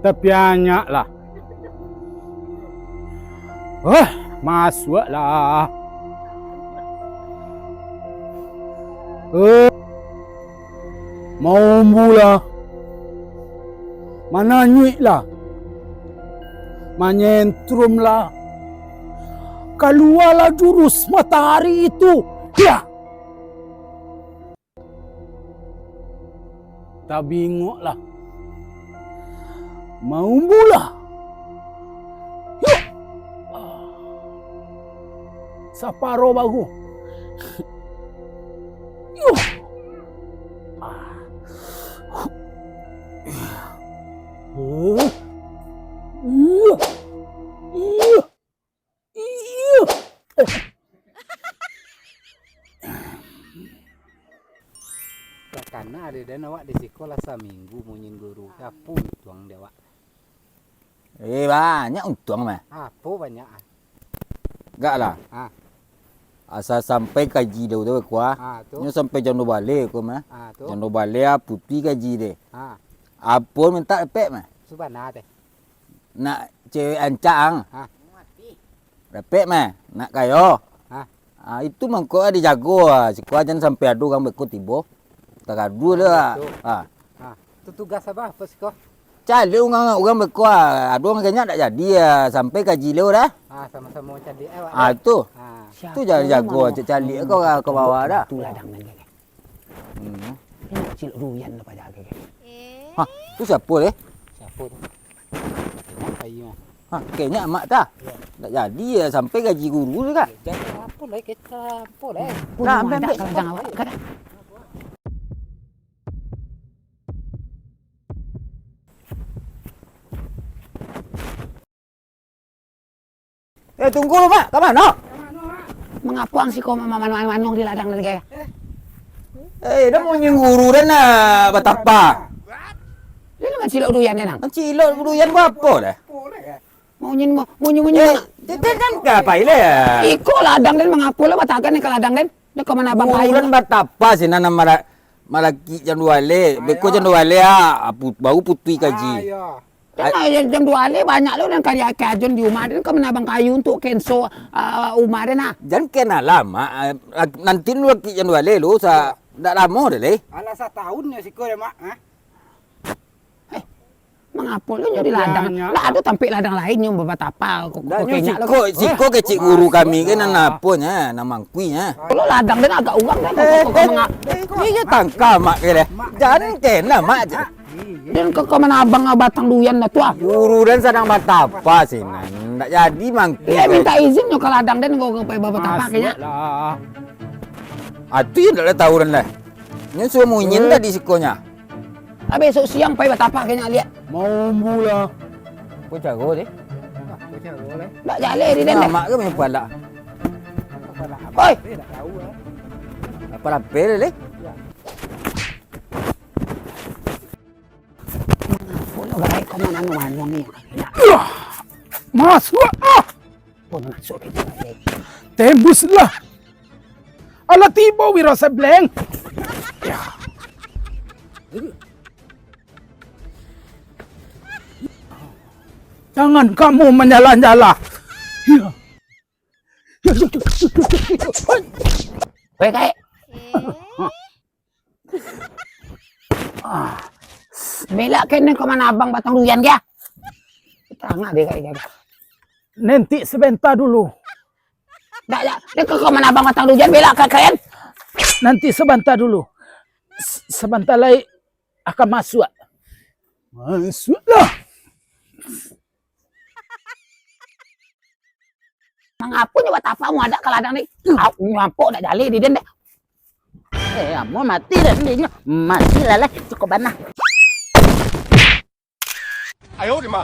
Tapi hanya lah. Masuklah. Mau mula. Mana nyuik lah. Menyentrum lah. Keluarlah jurus matahari itu. Ya. Tak bingok lah. Mau mula. Yuk. Saparo bagu. Yuk. Karena ada dan awak di sekolah seminggu munyin guru apa tuang dewa. Banyak untung mah. Apa banyak? Enggak lah. Asal sampai kaji dah tu kuah. Nyo sampai jam 2 balik aku mah. Jam 2 balik putih kaji deh. Apa minta lepek mah? Subana teh. Nak cewek ancang. Lepek mah. Nak kayo. Itu mangko ada jago. Sekolah jangan sampai adu kang beko tibo. Tak adu dah. Tu tugas apa sih kau? Cari orang beko adu orang kayaknya tak jadi sampai kaji leu dah. Sama-sama cari Itu. Tu jangan jago cari kau ke bawah dah. Tu ladang nan kek. Ini kecil ruyan apa jaga kek. Tu siapa deh? Siapa tu? Ayo. Kayaknya mak dah. Tak jadi sampai gaji guru dah. Jadi apa lagi kita apa lagi? Nah, ambil ladang awak kada. Tunggu lu mak, ke mana? Mengapa si kau manong di ladang nan kek? Dah mau guru dah nak betapa. Ini kan cilok ruyan nan. Cilok ruyan apa dah? Mau nyin. Kan apa ile ya? Iko ladang dan mengapa lah batakan ni ke ladang dan? Ni kau mana abang kayu? Bulan betapa sih nana malaki jam 2 le, beko jam 2 le baru putih kaji. Jam 2 le banyak lo dan karya kajon di rumah dan kau mana abang kayu untuk kenso rumah dan Jangan kena lama. Nanti lu laki jam 2 le lu sa dak lama dah le. Alah 1 tahun ya siko mak. Mengapa lo nyuri ladang? Lah ada tampil ladang lain yang berbatapa. Siko kecik guru kami kan naponya, namangkuinya. Lo ladang dan agak uang dan Iya tangka mak ke deh. Jangan kena mak. Dan kau mana abang batang duyan lah tu Guru dan sedang batapa sih nan. Tak jadi mangku. Dia minta izin ke ladang dan kau ke batapa kayaknya. Itu yang tak tahu dan lah. Ini semua munyin dah di sikonya. Besok siang pai batapa kayaknya lihat. Mau mula. Kau jago deh. Tak jale di dan. Mak ke punya pala. Oi. Apa lapel le? Boleh baik kau mana manong ni. Masuk. Pun masuk kita lagi. Tembuslah. Ala tiba wira sebleng. Ya. Jangan kamu menyala-nyala. Ya. Baik kai. Bela kene kau mana abang batang duyan dia. Terang deh kai jaga. Nanti sebentar dulu. Tak ya. Dia kau mana abang batang duyan bela kalian. Nanti sebentar dulu. Sebentar lagi akan masuk. Masuklah. Mengapa ni batapa mu ada ke ladang ni? Aku nyampuk dak jale di den dek. Mau mati dah ni. Mati lah cukup banah. 哎呦我的妈！